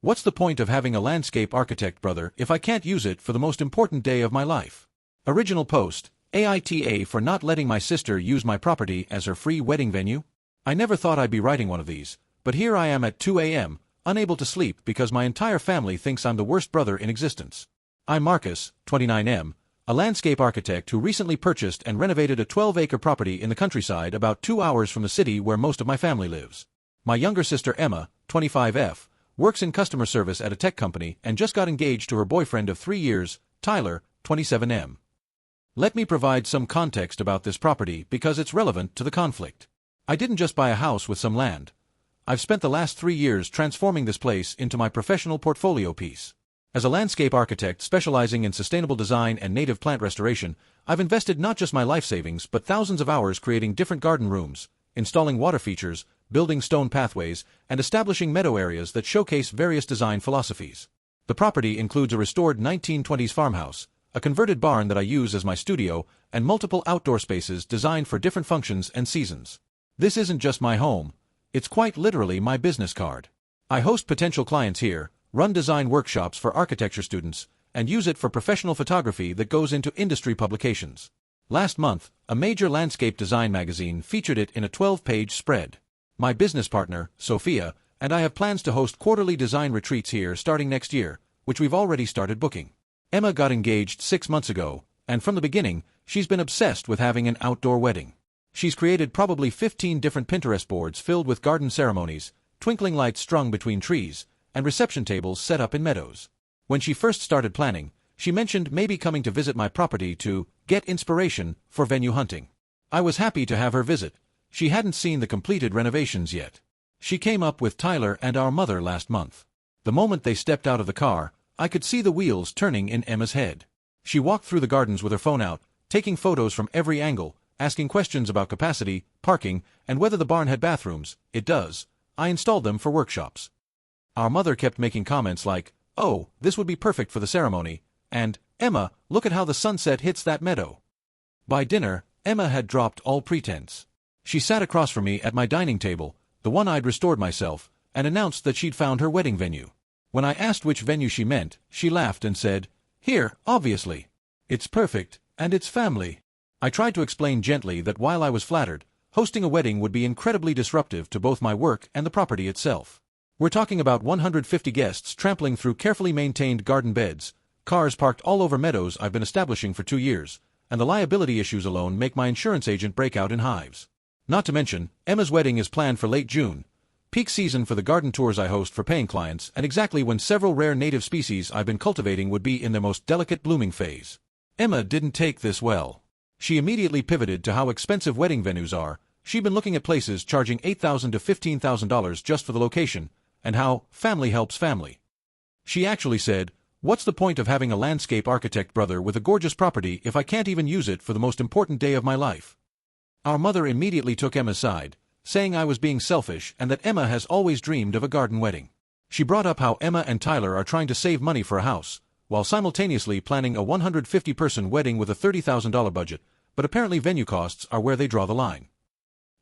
What's the point of having a landscape architect brother if I can't use it for the most important day of my life? Original post, AITA for not letting my sister use my property as her free wedding venue? I never thought I'd be writing one of these, but here I am at 2 a.m., unable to sleep because my entire family thinks I'm the worst brother in existence. I'm Marcus, 29M, a landscape architect who recently purchased and renovated a 12-acre property in the countryside about 2 hours from the city where most of my family lives. My younger sister Emma, 25F, works in customer service at a tech company and just got engaged to her boyfriend of 3 years, Tyler, 27M. Let me provide some context about this property because it's relevant to the conflict. I didn't just buy a house with some land. I've spent the last 3 years transforming this place into my professional portfolio piece. As a landscape architect specializing in sustainable design and native plant restoration, I've invested not just my life savings but thousands of hours creating different garden rooms, installing water features, building stone pathways, and establishing meadow areas that showcase various design philosophies. The property includes a restored 1920s farmhouse, a converted barn that I use as my studio, and multiple outdoor spaces designed for different functions and seasons. This isn't just my home. It's quite literally my business card. I host potential clients here, run design workshops for architecture students, and use it for professional photography that goes into industry publications. Last month, a major landscape design magazine featured it in a 12-page spread. My business partner, Sophia, and I have plans to host quarterly design retreats here starting next year, which we've already started booking. Emma got engaged 6 months ago, and from the beginning, she's been obsessed with having an outdoor wedding. She's created probably 15 different Pinterest boards filled with garden ceremonies, twinkling lights strung between trees, and reception tables set up in meadows. When she first started planning, she mentioned maybe coming to visit my property to get inspiration for venue hunting. I was happy to have her visit. She hadn't seen the completed renovations yet. She came up with Tyler and our mother last month. The moment they stepped out of the car, I could see the wheels turning in Emma's head. She walked through the gardens with her phone out, taking photos from every angle, asking questions about capacity, parking, and whether the barn had bathrooms. It does. I installed them for workshops. Our mother kept making comments like, "Oh, this would be perfect for the ceremony," and, "Emma, look at how the sunset hits that meadow." By dinner, Emma had dropped all pretense. She sat across from me at my dining table, the one I'd restored myself, and announced that she'd found her wedding venue. When I asked which venue she meant, she laughed and said, "Here, obviously. It's perfect, and it's family." I tried to explain gently that while I was flattered, hosting a wedding would be incredibly disruptive to both my work and the property itself. We're talking about 150 guests trampling through carefully maintained garden beds, cars parked all over meadows I've been establishing for 2 years, and the liability issues alone make my insurance agent break out in hives. Not to mention, Emma's wedding is planned for late June, peak season for the garden tours I host for paying clients, and exactly when several rare native species I've been cultivating would be in their most delicate blooming phase. Emma didn't take this well. She immediately pivoted to how expensive wedding venues are. She'd been looking at places charging $8,000 to $15,000 just for the location, and how family helps family. She actually said, "What's the point of having a landscape architect brother with a gorgeous property if I can't even use it for the most important day of my life?" Our mother immediately took Emma's side, saying I was being selfish and that Emma has always dreamed of a garden wedding. She brought up how Emma and Tyler are trying to save money for a house, while simultaneously planning a 150-person wedding with a $30,000 budget, but apparently venue costs are where they draw the line.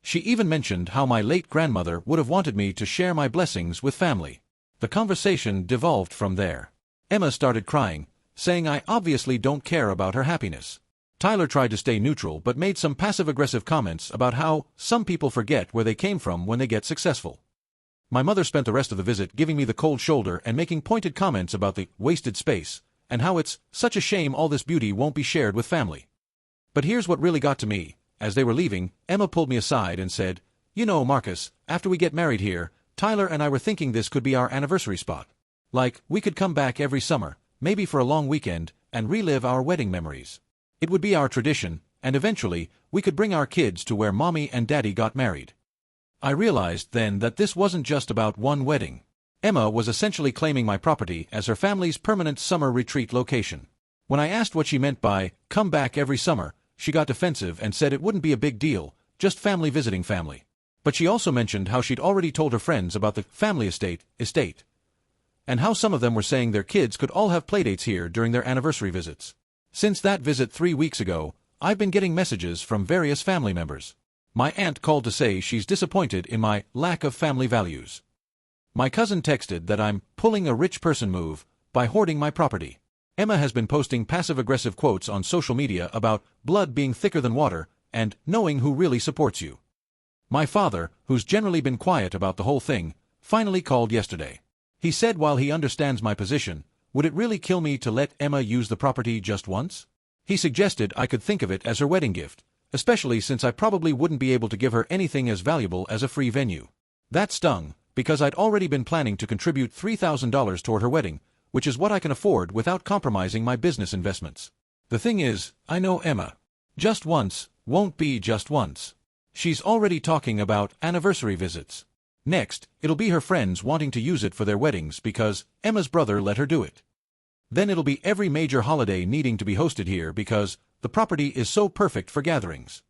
She even mentioned how my late grandmother would have wanted me to share my blessings with family. The conversation devolved from there. Emma started crying, saying I obviously don't care about her happiness. Tyler tried to stay neutral but made some passive-aggressive comments about how some people forget where they came from when they get successful. My mother spent the rest of the visit giving me the cold shoulder and making pointed comments about the wasted space, and how it's such a shame all this beauty won't be shared with family. But here's what really got to me. As they were leaving, Emma pulled me aside and said, "You know, Marcus, after we get married here, Tyler and I were thinking this could be our anniversary spot. Like, we could come back every summer, maybe for a long weekend, and relive our wedding memories. It would be our tradition, and eventually, we could bring our kids to where Mommy and Daddy got married." I realized then that this wasn't just about one wedding. Emma was essentially claiming my property as her family's permanent summer retreat location. When I asked what she meant by, "come back every summer," she got defensive and said it wouldn't be a big deal, just family visiting family. But she also mentioned how she'd already told her friends about the family estate, and how some of them were saying their kids could all have playdates here during their anniversary visits. Since that visit 3 weeks ago, I've been getting messages from various family members. My aunt called to say she's disappointed in my lack of family values. My cousin texted that I'm pulling a rich person move by hoarding my property. Emma has been posting passive-aggressive quotes on social media about blood being thicker than water and knowing who really supports you. My father, who's generally been quiet about the whole thing, finally called yesterday. He said while he understands my position, would it really kill me to let Emma use the property just once? He suggested I could think of it as her wedding gift, especially since I probably wouldn't be able to give her anything as valuable as a free venue. That stung, because I'd already been planning to contribute $3,000 toward her wedding, which is what I can afford without compromising my business investments. The thing is, I know Emma. Just once won't be just once. She's already talking about anniversary visits. Next, it'll be her friends wanting to use it for their weddings because Emma's brother let her do it. Then it'll be every major holiday needing to be hosted here because the property is so perfect for gatherings.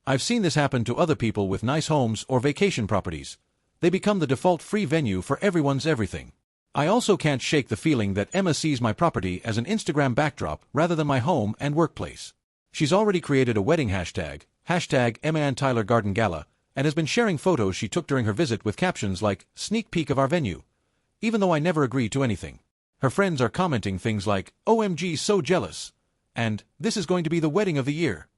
I've seen this happen to other people with nice homes or vacation properties. They become the default free venue for everyone's everything. I also can't shake the feeling that Emma sees my property as an Instagram backdrop rather than my home and workplace. She's already created a wedding hashtag Emma and Tyler Garden Gala, and has been sharing photos she took during her visit with captions like, "Sneak peek of our venue," even though I never agree to anything. Her friends are commenting things like, "OMG, so jealous," and "This is going to be the wedding of the year."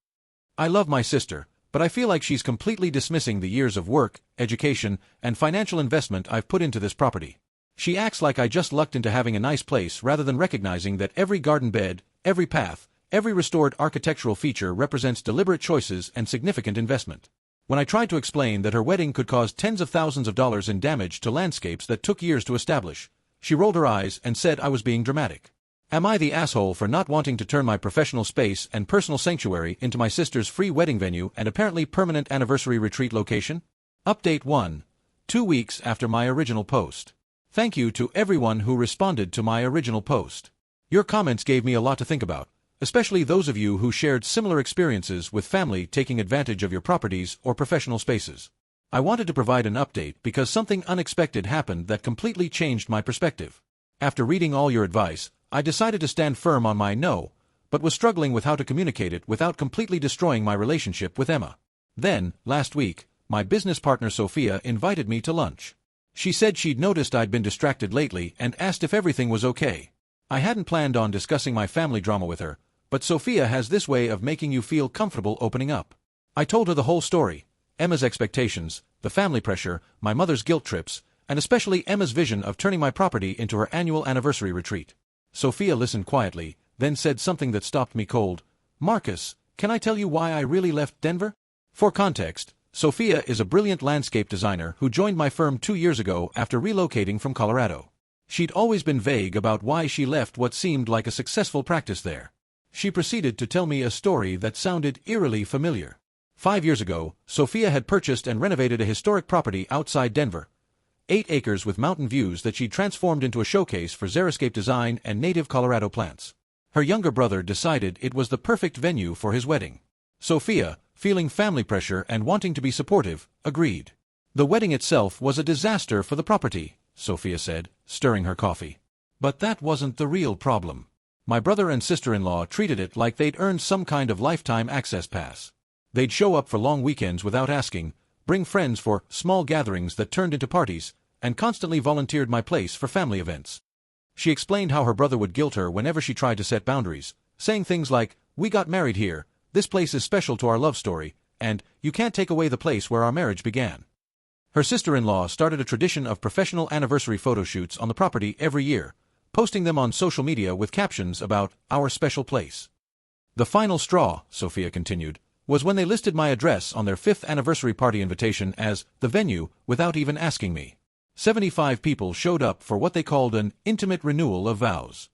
I love my sister, but I feel like she's completely dismissing the years of work, education, and financial investment I've put into this property. She acts like I just lucked into having a nice place rather than recognizing that every garden bed, every path, every restored architectural feature represents deliberate choices and significant investment. When I tried to explain that her wedding could cause tens of thousands of dollars in damage to landscapes that took years to establish, she rolled her eyes and said I was being dramatic. Am I the asshole for not wanting to turn my professional space and personal sanctuary into my sister's free wedding venue and apparently permanent anniversary retreat location? Update 1. 2 weeks after my original post. Thank you to everyone who responded to my original post. Your comments gave me a lot to think about, especially those of you who shared similar experiences with family taking advantage of your properties or professional spaces. I wanted to provide an update because something unexpected happened that completely changed my perspective. After reading all your advice, I decided to stand firm on my no, but was struggling with how to communicate it without completely destroying my relationship with Emma. Then, last week, my business partner Sophia invited me to lunch. She said she'd noticed I'd been distracted lately and asked if everything was okay. I hadn't planned on discussing my family drama with her, but Sophia has this way of making you feel comfortable opening up. I told her the whole story, Emma's expectations, the family pressure, my mother's guilt trips, and especially Emma's vision of turning my property into her annual anniversary retreat. Sophia listened quietly, then said something that stopped me cold. "Marcus, can I tell you why I really left Denver?" For context, Sophia is a brilliant landscape designer who joined my firm 2 years ago after relocating from Colorado. She'd always been vague about why she left what seemed like a successful practice there. She proceeded to tell me a story that sounded eerily familiar. 5 years ago, Sophia had purchased and renovated a historic property outside Denver, 8 acres with mountain views that she'd transformed into a showcase for xeriscape design and native Colorado plants. Her younger brother decided it was the perfect venue for his wedding. Sophia, feeling family pressure and wanting to be supportive, agreed. The wedding itself was a disaster for the property, Sophia said, stirring her coffee. But that wasn't the real problem. My brother and sister-in-law treated it like they'd earned some kind of lifetime access pass. They'd show up for long weekends without asking, bring friends for small gatherings that turned into parties, and constantly volunteered my place for family events. She explained how her brother would guilt her whenever she tried to set boundaries, saying things like, "We got married here, this place is special to our love story, and you can't take away the place where our marriage began." Her sister-in-law started a tradition of professional anniversary photo shoots on the property every year, posting them on social media with captions about our special place. The final straw, Sophia continued, was when they listed my address on their 5th anniversary party invitation as the venue without even asking me. 75 people showed up for what they called an intimate renewal of vows.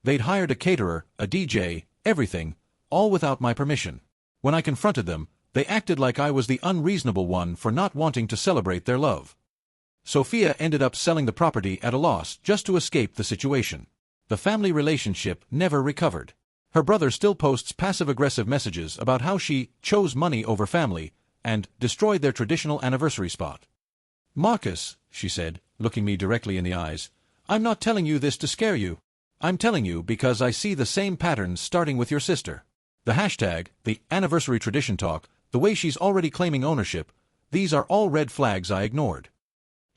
They'd hired a caterer, a DJ, everything, all without my permission. When I confronted them, they acted like I was the unreasonable one for not wanting to celebrate their love. Sophia ended up selling the property at a loss just to escape the situation. The family relationship never recovered. Her brother still posts passive-aggressive messages about how she chose money over family and destroyed their traditional anniversary spot. "Marcus," she said, looking me directly in the eyes, "I'm not telling you this to scare you. I'm telling you because I see the same patterns starting with your sister. The hashtag, the anniversary tradition talk, the way she's already claiming ownership, these are all red flags I ignored."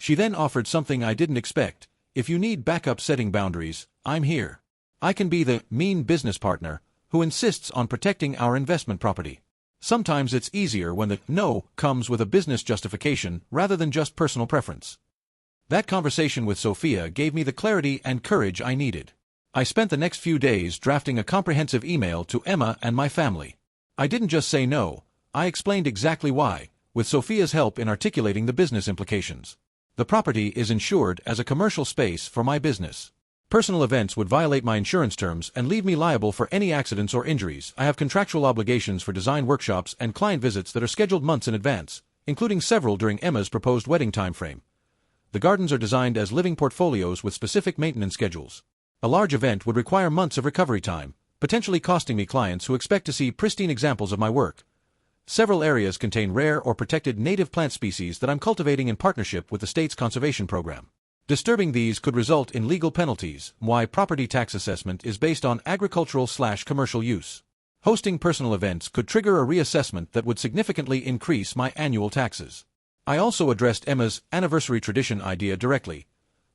She then offered something I didn't expect. If you need backup setting boundaries, I'm here. I can be the mean business partner who insists on protecting our investment property. Sometimes it's easier when the no comes with a business justification rather than just personal preference. That conversation with Sophia gave me the clarity and courage I needed. I spent the next few days drafting a comprehensive email to Emma and my family. I didn't just say no, I explained exactly why, with Sophia's help in articulating the business implications. The property is insured as a commercial space for my business. Personal events would violate my insurance terms and leave me liable for any accidents or injuries. I have contractual obligations for design workshops and client visits that are scheduled months in advance, including several during Emma's proposed wedding timeframe. The gardens are designed as living portfolios with specific maintenance schedules. A large event would require months of recovery time, potentially costing me clients who expect to see pristine examples of my work. Several areas contain rare or protected native plant species that I'm cultivating in partnership with the state's conservation program. Disturbing these could result in legal penalties. Why property tax assessment is based on agricultural/commercial use. Hosting personal events could trigger a reassessment that would significantly increase my annual taxes. I also addressed Emma's anniversary tradition idea directly.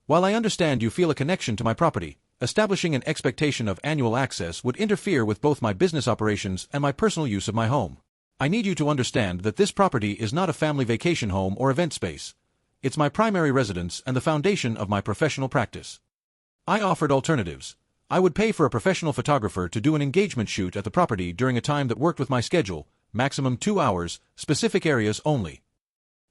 While I understand you feel a connection to my property, establishing an expectation of annual access would interfere with both my business operations and my personal use of my home. I need you to understand that this property is not a family vacation home or event space. It's my primary residence and the foundation of my professional practice. I offered alternatives. I would pay for a professional photographer to do an engagement shoot at the property during a time that worked with my schedule, maximum 2 hours, specific areas only.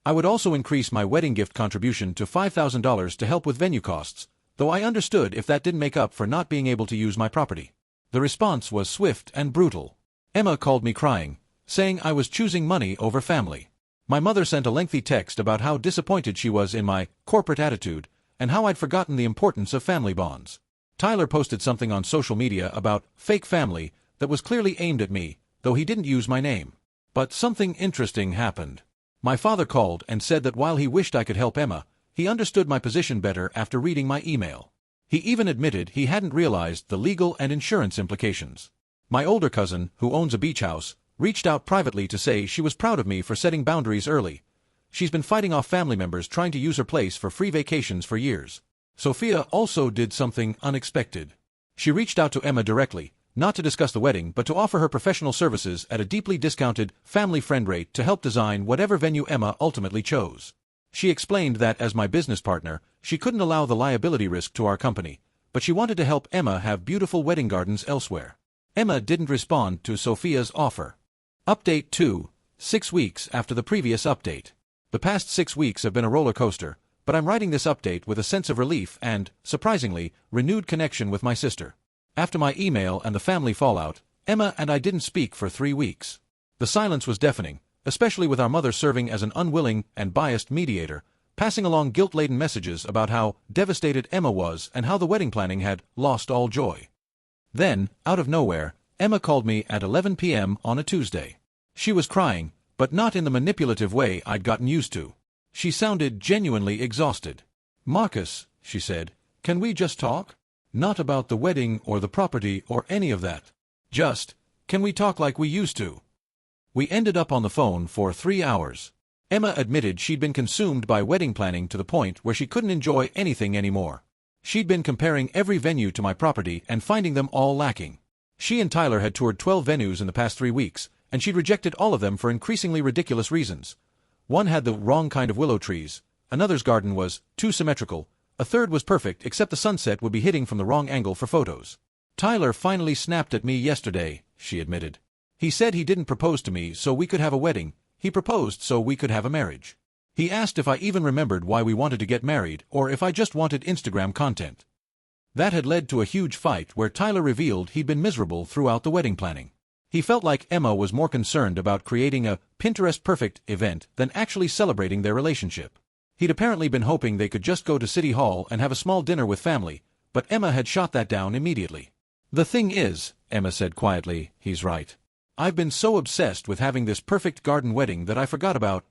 I would also increase my wedding gift contribution to $5,000 to help with venue costs, though I understood if that didn't make up for not being able to use my property. The response was swift and brutal. Emma called me crying, saying I was choosing money over family. My mother sent a lengthy text about how disappointed she was in my corporate attitude and how I'd forgotten the importance of family bonds. Tyler posted something on social media about fake family that was clearly aimed at me, though he didn't use my name. But something interesting happened. My father called and said that while he wished I could help Emma, he understood my position better after reading my email. He even admitted he hadn't realized the legal and insurance implications. My older cousin, who owns a beach house, reached out privately to say she was proud of me for setting boundaries early. She's been fighting off family members trying to use her place for free vacations for years. Sophia also did something unexpected. She reached out to Emma directly, not to discuss the wedding but to offer her professional services at a deeply discounted, family-friend rate to help design whatever venue Emma ultimately chose. She explained that as my business partner, she couldn't allow the liability risk to our company, but she wanted to help Emma have beautiful wedding gardens elsewhere. Emma didn't respond to Sophia's offer. Update 2. 6 weeks after the previous update. The past 6 weeks have been a roller coaster, but I'm writing this update with a sense of relief and, surprisingly, renewed connection with my sister. After my email and the family fallout, Emma and I didn't speak for 3 weeks. The silence was deafening, especially with our mother serving as an unwilling and biased mediator, passing along guilt-laden messages about how devastated Emma was and how the wedding planning had lost all joy. Then, out of nowhere, Emma called me at 11 p.m. on a Tuesday. She was crying, but not in the manipulative way I'd gotten used to. She sounded genuinely exhausted. "Marcus," she said, "can we just talk? Not about the wedding or the property or any of that. Just, can we talk like we used to?" We ended up on the phone for 3 hours. Emma admitted she'd been consumed by wedding planning to the point where she couldn't enjoy anything anymore. She'd been comparing every venue to my property and finding them all lacking. She and Tyler had toured 12 venues in the past 3 weeks, and she'd rejected all of them for increasingly ridiculous reasons. One had the wrong kind of willow trees, another's garden was too symmetrical, a third was perfect except the sunset would be hitting from the wrong angle for photos. "Tyler finally snapped at me yesterday," she admitted. "He said he didn't propose to me so we could have a wedding, he proposed so we could have a marriage. He asked if I even remembered why we wanted to get married or if I just wanted Instagram content." That had led to a huge fight where Tyler revealed he'd been miserable throughout the wedding planning. He felt like Emma was more concerned about creating a Pinterest-perfect event than actually celebrating their relationship. He'd apparently been hoping they could just go to City Hall and have a small dinner with family, but Emma had shot that down immediately. "The thing is," Emma said quietly, "he's right. I've been so obsessed with having this perfect garden wedding that I forgot about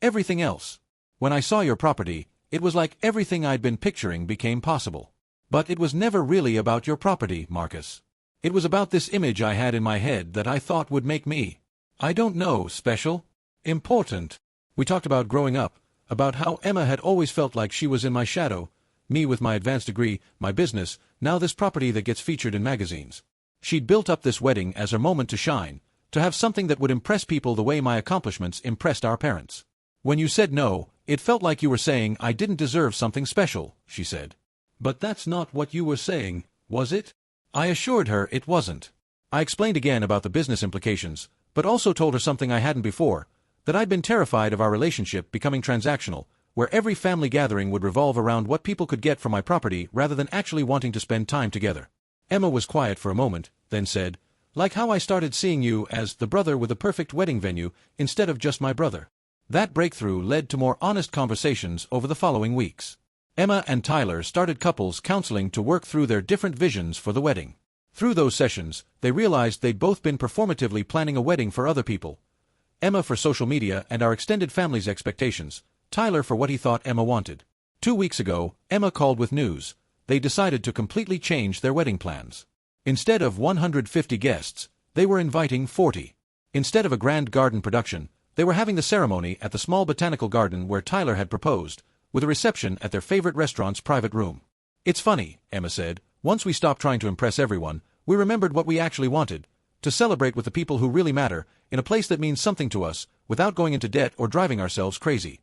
everything else. When I saw your property, it was like everything I'd been picturing became possible. But it was never really about your property, Marcus. It was about this image I had in my head that I thought would make me, I don't know, special? Important. We talked about growing up, about how Emma had always felt like she was in my shadow, me with my advanced degree, my business, now this property that gets featured in magazines. She'd built up this wedding as her moment to shine, to have something that would impress people the way my accomplishments impressed our parents. When you said no, it felt like you were saying I didn't deserve something special, she said. But that's not what you were saying, was it? I assured her it wasn't. I explained again about the business implications, but also told her something I hadn't before, that I'd been terrified of our relationship becoming transactional, where every family gathering would revolve around what people could get from my property rather than actually wanting to spend time together. Emma was quiet for a moment, then said, like how I started seeing you as the brother with a perfect wedding venue instead of just my brother. That breakthrough led to more honest conversations over the following weeks. Emma and Tyler started couples counseling to work through their different visions for the wedding. Through those sessions, they realized they'd both been performatively planning a wedding for other people. Emma for social media and our extended family's expectations, Tyler for what he thought Emma wanted. 2 weeks ago, Emma called with news. They decided to completely change their wedding plans. Instead of 150 guests, they were inviting 40. Instead of a grand garden production, they were having the ceremony at the small botanical garden where Tyler had proposed, with a reception at their favorite restaurant's private room. It's funny, Emma said, once we stopped trying to impress everyone, we remembered what we actually wanted, to celebrate with the people who really matter, in a place that means something to us, without going into debt or driving ourselves crazy.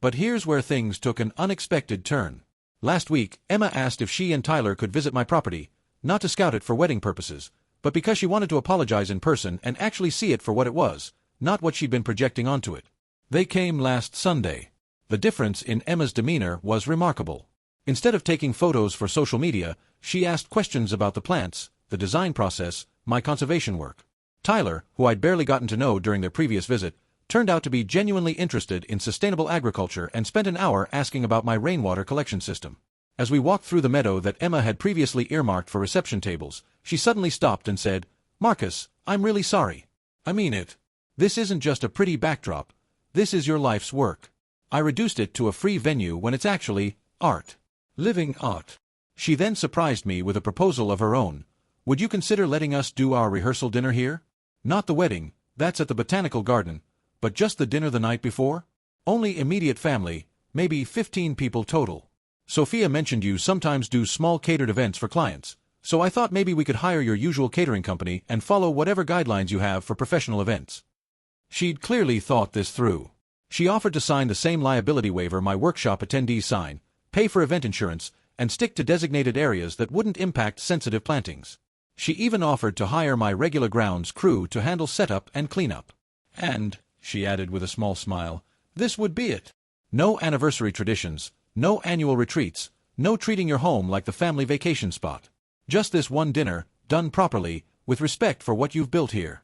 But here's where things took an unexpected turn. Last week, Emma asked if she and Tyler could visit my property, not to scout it for wedding purposes, but because she wanted to apologize in person and actually see it for what it was, not what she'd been projecting onto it. They came last Sunday. The difference in Emma's demeanor was remarkable. Instead of taking photos for social media, she asked questions about the plants, the design process, my conservation work. Tyler, who I'd barely gotten to know during their previous visit, turned out to be genuinely interested in sustainable agriculture and spent an hour asking about my rainwater collection system. As we walked through the meadow that Emma had previously earmarked for reception tables, she suddenly stopped and said, "Marcus, I'm really sorry. I mean it. This isn't just a pretty backdrop. This is your life's work. I reduced it to a free venue when it's actually art. Living art." She then surprised me with a proposal of her own. "Would you consider letting us do our rehearsal dinner here? Not the wedding, that's at the botanical garden, but just the dinner the night before? Only immediate family, maybe 15 people total. Sophia mentioned you sometimes do small catered events for clients, so I thought maybe we could hire your usual catering company and follow whatever guidelines you have for professional events." She'd clearly thought this through. She offered to sign the same liability waiver my workshop attendees sign, pay for event insurance, and stick to designated areas that wouldn't impact sensitive plantings. She even offered to hire my regular grounds crew to handle setup and cleanup. And, she added with a small smile, this would be it. No anniversary traditions, no annual retreats, no treating your home like the family vacation spot. Just this one dinner, done properly, with respect for what you've built here.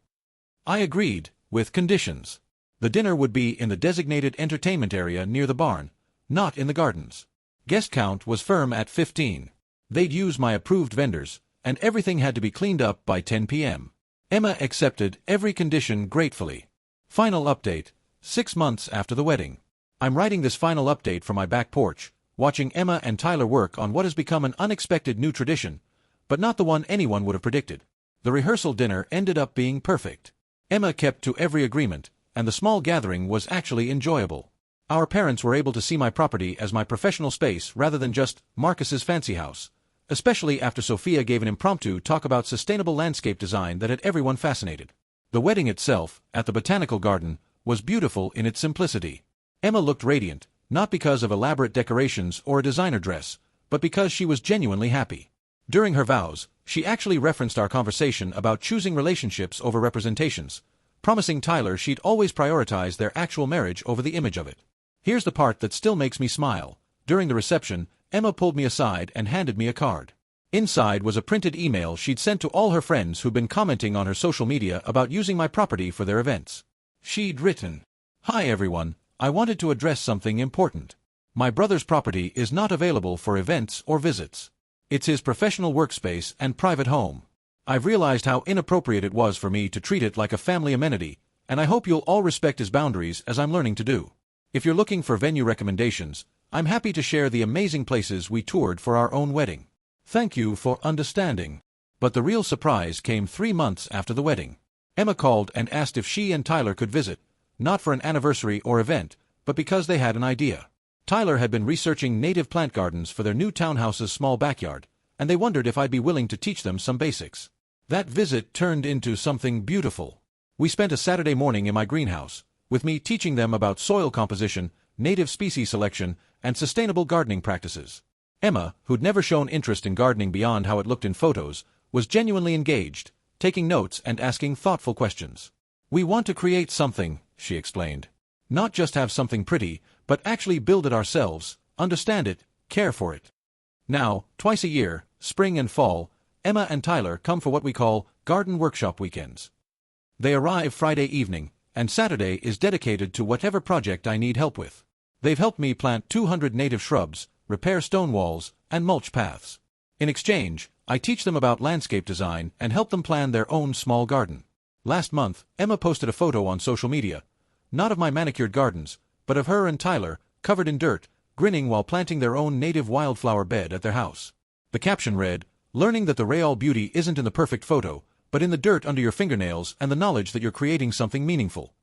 I agreed, with conditions. The dinner would be in the designated entertainment area near the barn, not in the gardens. Guest count was firm at 15. They'd use my approved vendors, and everything had to be cleaned up by 10 p.m. Emma accepted every condition gratefully. Final update, 6 months after the wedding. I'm writing this final update from my back porch, watching Emma and Tyler work on what has become an unexpected new tradition, but not the one anyone would have predicted. The rehearsal dinner ended up being perfect. Emma kept to every agreement, and the small gathering was actually enjoyable. Our parents were able to see my property as my professional space rather than just Marcus's fancy house, especially after Sophia gave an impromptu talk about sustainable landscape design that had everyone fascinated. The wedding itself, at the botanical garden, was beautiful in its simplicity. Emma looked radiant, not because of elaborate decorations or a designer dress, but because she was genuinely happy. During her vows, she actually referenced our conversation about choosing relationships over representations, promising Tyler she'd always prioritize their actual marriage over the image of it. Here's the part that still makes me smile. During the reception, Emma pulled me aside and handed me a card. Inside was a printed email she'd sent to all her friends who'd been commenting on her social media about using my property for their events. She'd written, "Hi everyone, I wanted to address something important. My brother's property is not available for events or visits. It's his professional workspace and private home. I've realized how inappropriate it was for me to treat it like a family amenity, and I hope you'll all respect his boundaries as I'm learning to do. If you're looking for venue recommendations, I'm happy to share the amazing places we toured for our own wedding. Thank you for understanding." But the real surprise came 3 months after the wedding. Emma called and asked if she and Tyler could visit, not for an anniversary or event, but because they had an idea. Tyler had been researching native plant gardens for their new townhouse's small backyard, and they wondered if I'd be willing to teach them some basics. That visit turned into something beautiful. We spent a Saturday morning in my greenhouse, with me teaching them about soil composition, native species selection, and sustainable gardening practices. Emma, who'd never shown interest in gardening beyond how it looked in photos, was genuinely engaged, taking notes and asking thoughtful questions. "We want to create something," she explained. "Not just have something pretty, but actually build it ourselves, understand it, care for it." Now, twice a year, spring and fall, Emma and Tyler come for what we call garden workshop weekends. They arrive Friday evening, and Saturday is dedicated to whatever project I need help with. They've helped me plant 200 native shrubs, repair stone walls, and mulch paths. In exchange, I teach them about landscape design and help them plan their own small garden. Last month, Emma posted a photo on social media, not of my manicured gardens, but of her and Tyler, covered in dirt, grinning while planting their own native wildflower bed at their house. The caption read, "Learning that the real beauty isn't in the perfect photo, but in the dirt under your fingernails and the knowledge that you're creating something meaningful."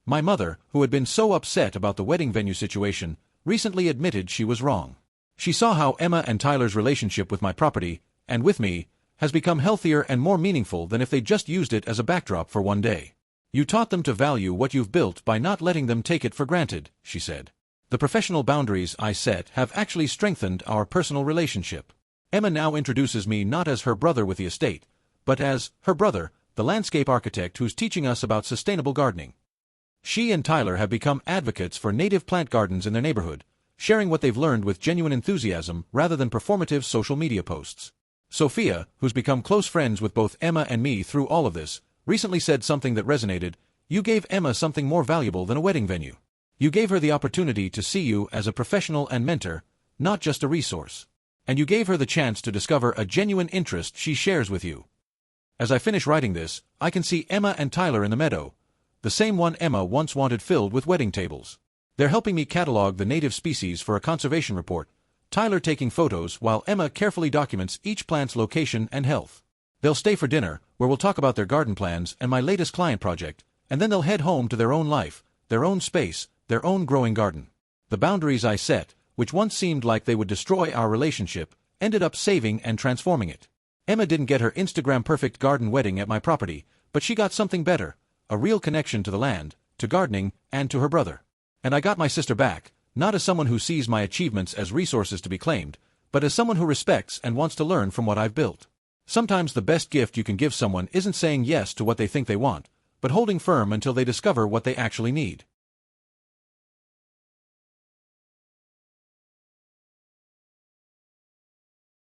My mother, who had been so upset about the wedding venue situation, recently admitted she was wrong. She saw how Emma and Tyler's relationship with my property, and with me, has become healthier and more meaningful than if they just used it as a backdrop for one day. "You taught them to value what you've built by not letting them take it for granted," she said. "The professional boundaries I set have actually strengthened our personal relationship." Emma now introduces me not as her brother with the estate, but as her brother, the landscape architect who's teaching us about sustainable gardening. She and Tyler have become advocates for native plant gardens in their neighborhood, sharing what they've learned with genuine enthusiasm rather than performative social media posts. Sophia, who's become close friends with both Emma and me through all of this, recently said something that resonated. "You gave Emma something more valuable than a wedding venue. You gave her the opportunity to see you as a professional and mentor, not just a resource. And you gave her the chance to discover a genuine interest she shares with you." As I finish writing this, I can see Emma and Tyler in the meadow, the same one Emma once wanted filled with wedding tables. They're helping me catalog the native species for a conservation report, Tyler taking photos while Emma carefully documents each plant's location and health. They'll stay for dinner, where we'll talk about their garden plans and my latest client project, and then they'll head home to their own life, their own space, their own growing garden. The boundaries I set, which once seemed like they would destroy our relationship, ended up saving and transforming it. Emma didn't get her Instagram-perfect garden wedding at my property, but she got something better, a real connection to the land, to gardening, and to her brother. And I got my sister back, not as someone who sees my achievements as resources to be claimed, but as someone who respects and wants to learn from what I've built. Sometimes the best gift you can give someone isn't saying yes to what they think they want, but holding firm until they discover what they actually need.